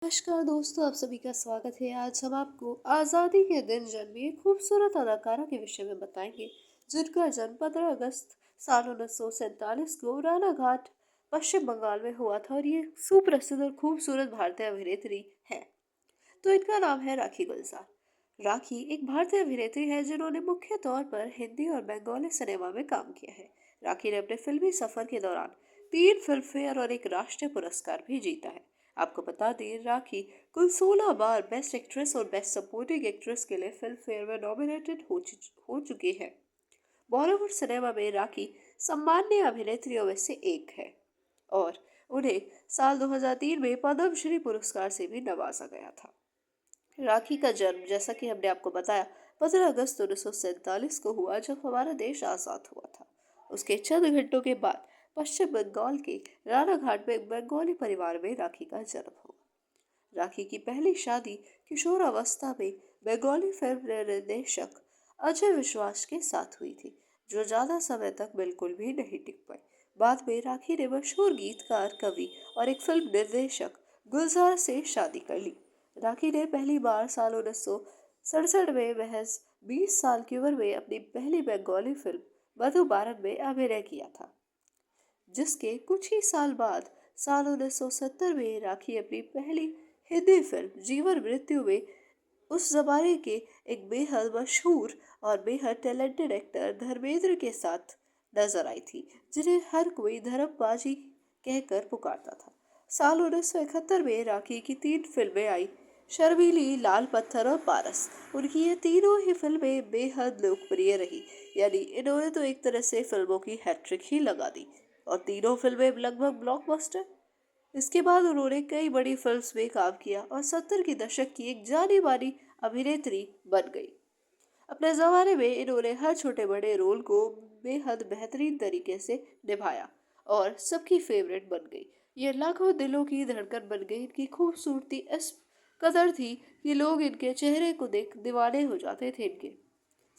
नमस्कार दोस्तों, आप सभी का स्वागत है। आज हम आपको आज़ादी के दिन जन्मी एक खूबसूरत अदाकारा के विषय में बताएंगे, जिनका जन्म 15 अगस्त साल 1947 को राना घाट पश्चिम बंगाल में हुआ था और ये सुप्रसिद्ध और खूबसूरत भारतीय अभिनेत्री है। तो इनका नाम है राखी गुलजार। राखी एक भारतीय अभिनेत्री है जिन्होंने मुख्य तौर पर हिंदी और बंगाली सिनेमा में काम किया है। राखी ने अपने फिल्मी सफर के दौरान 3 फिल्म फेयर और एक राष्ट्रीय पुरस्कार भी जीता है। आपको बता दें, राखी कुल 16 बार बेस्ट एक्ट्रेस और बेस्ट सपोर्टिंग एक्ट्रेस के लिए फिल्म फेयर में नॉमिनेटेड हो चुकी है। बॉलीवुड सिनेमा में राखी सम्माननीय अभिनेत्रियों में से एक है और उन्हें साल 2003 में पद्म श्री पुरस्कार से भी नवाजा गया था। राखी का जन्म, जैसा कि हमने आपको बताया, 15 अगस्त 1947 को हुआ, जब हमारा देश आज़ाद हुआ था। उसके चंद घंटों के बाद पश्चिम बंगाल के रानाघाट में एक बंगाली परिवार में राखी का जन्म हुआ। राखी की पहली शादी किशोरावस्था में बंगाली फिल्म निर्देशक अजय विश्वास के साथ हुई थी, जो ज्यादा समय तक बिल्कुल भी नहीं टिक पाई। बाद में राखी ने मशहूर गीतकार, कवि और एक फिल्म निर्देशक गुलजार से शादी कर ली। राखी ने पहली बार साल 1967 में महज 20 साल की उम्र में अपनी पहली बंगाली फिल्म मधुबारन में अभिनय किया था, जिसके कुछ ही साल बाद साल 1970 में राखी अपनी पहली हिंदी फिल्म जीवन मृत्यु में उस जमाने के एक बेहद मशहूर और बेहद टैलेंटेड एक्टर धर्मेंद्र के साथ नजर आई थी, जिन्हें हर कोई धर्मबाजी कहकर पुकारता था। साल 1971 में राखी की 3 फिल्में आई, शर्मीली, लाल पत्थर और पारस। उनकी ये तीनों ही फिल्में बेहद लोकप्रिय रही, यानी इन्होंने तो एक तरह से फिल्मों की हैट्रिक ही लगा दी और तीनों फिल्में लगभग ब्लॉकबस्टर। इसके बाद उन्होंने कई बड़ी फिल्म्स में काम किया और 70 के दशक की एक जानी मानी अभिनेत्री बन गई। अपने जमाने में इन्होंने हर छोटे बड़े रोल को बेहद बेहतरीन तरीके से निभाया और सबकी फेवरेट बन गई। ये लाखों दिलों की धड़कन बन गई। इनकी खूबसूरती इस कदर थी कि लोग इनके चेहरे को देख दीवाने हो जाते थे। इनके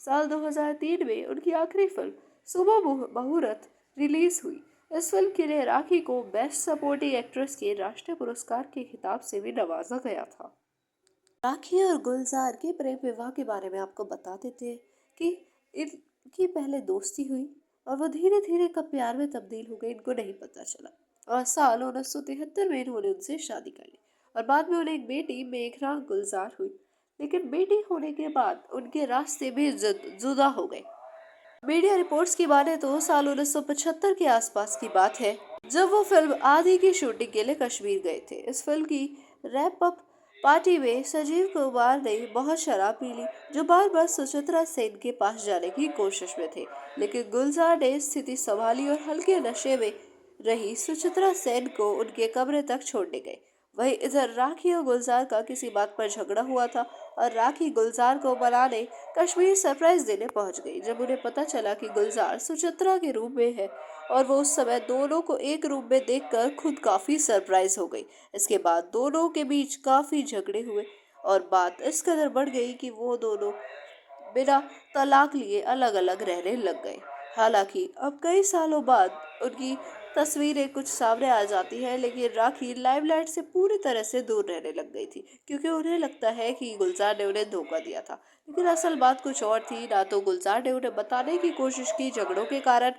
साल 2003 में उनकी आखिरी फिल्म सुबह मुहूर्त रिलीज हुई। इस फिल्म के लिए राखी को बेस्ट सपोर्टिंग एक्ट्रेस के राष्ट्रीय पुरस्कार के खिताब से भी नवाजा गया था। राखी और गुलजार के प्रेम विवाह के बारे में आपको बता देते हैं कि इनकी पहले दोस्ती हुई और वो धीरे धीरे कब प्यार में तब्दील हो गई, इनको नहीं पता चला। और साल 1973 में इन्होंने उनसे शादी कर ली और बाद में उन्हें एक बेटी मेघना गुलजार हुई। लेकिन बेटी होने के बाद उनके रास्ते भी जुदा हो गए। मीडिया रिपोर्ट्स की माने तो साल 1975 के आसपास की बात है, जब वो फिल्म आदि की शूटिंग के लिए कश्मीर गए थे। इस फिल्म की रैप अप पार्टी में संजीव कुमार ने बहुत शराब पी ली, जो बार बार सुचित्रा सेन के पास जाने की कोशिश में थे। लेकिन गुलजार ने स्थिति संभाली और हल्के नशे में रही सुचित्रा सेन को उनके कमरे तक छोड़ने गए। वहीं इधर राखी और गुलजार का किसी बात पर झगड़ा हुआ था और राखी गुलजार को मनाने कश्मीर सरप्राइज देने पहुंच गई। जब उन्हें पता चला कि गुलजार सुचित्रा के रूम में है और वो उस समय दोनों को एक रूम में देखकर खुद काफी सरप्राइज हो गई। इसके बाद दोनों के बीच काफी झगड़े हुए और बात इस कदर बढ़ गई कि वो दोनों बिना तलाक लिए अलग अलग रहने लग गए। हालांकि अब कई सालों बाद उनकी तस्वीरें कुछ सामने आ जाती है, लेकिन राखी लाइमलाइट से पूरी तरह से दूर रहने लग गई थी, क्योंकि उन्हें लगता है कि गुलजार ने उन्हें धोखा दिया था। लेकिन असल बात कुछ और थी। ना तो गुलजार ने उन्हें बताने की कोशिश की झगड़ों के कारण,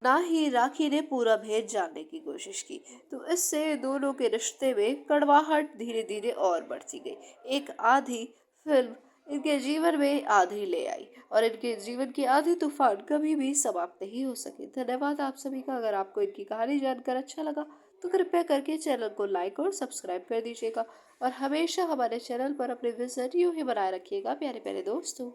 ना ही राखी ने पूरा भेद जानने की कोशिश की। तो इससे दोनों के रिश्ते में कड़वाहट धीरे धीरे और बढ़ती गई। एक आधी फिल्म इनके जीवन में आधी ले आई और इनके जीवन की आधी तूफान कभी भी समाप्त नहीं हो सके। धन्यवाद आप सभी का। अगर आपको इनकी कहानी जानकर अच्छा लगा तो कृपया करके चैनल को लाइक और सब्सक्राइब कर दीजिएगा और हमेशा हमारे चैनल पर अपने विजिट यूं ही बनाए रखिएगा प्यारे प्यारे दोस्तों।